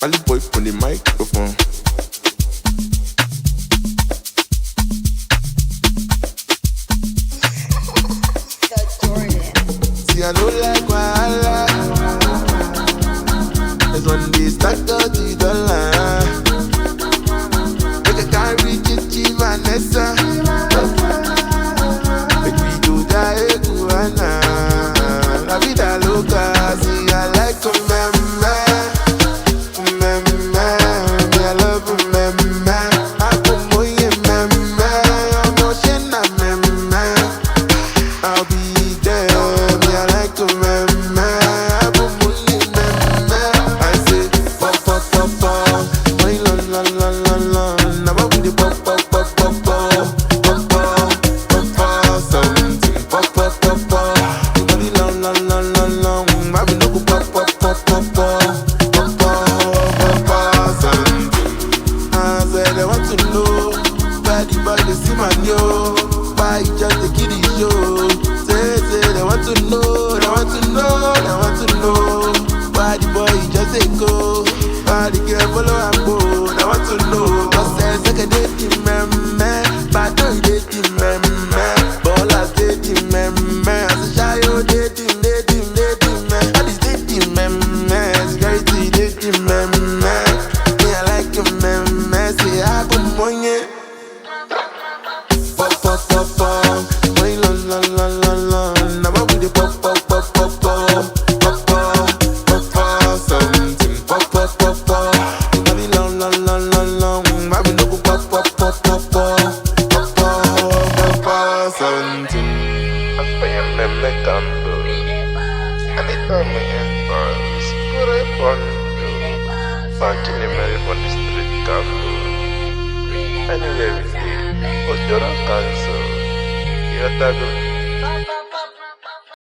Mali boy on the microphone. See, I don't like wahala. There's one day start $30. Make a carry Chichi Vanessa. Make we do die Kuana. La vida loca. See, I like to remember. I love remember. I put more in remember. Emotion I remember. I'll be there. Me, I like to remember. I put more in remember. I say pop pop pop pop. My la la la la la. Now I with the pop pop pop pop pop pop pop pop something pop pop pop pop. You got it la la la la la. I be no go pop pop pop pop pop pop something. I said I want to know why the boy they see my yo. Why you just the kiddie show? Say they want to know, they want to know, they want to know why the boy just they go. Why the girl follow and go? They want to know. Cause there's like a dating man, but don't dating man, ballers dating man, as a child dating man, all this dating man, security dating man, me I like him man, say I put money. Pop pop pop pop, my la la la la la. Now I with the pop pop pop pop pop pop pop pop something pop pop pop pop. You got it la la la la la. I be no go pop pop pop pop pop pop pop something. I pay a meme gamble. Anytime we advance, put a bundle. Back in the middle on the street gamble. Anyway, we see. What's your cancer? You're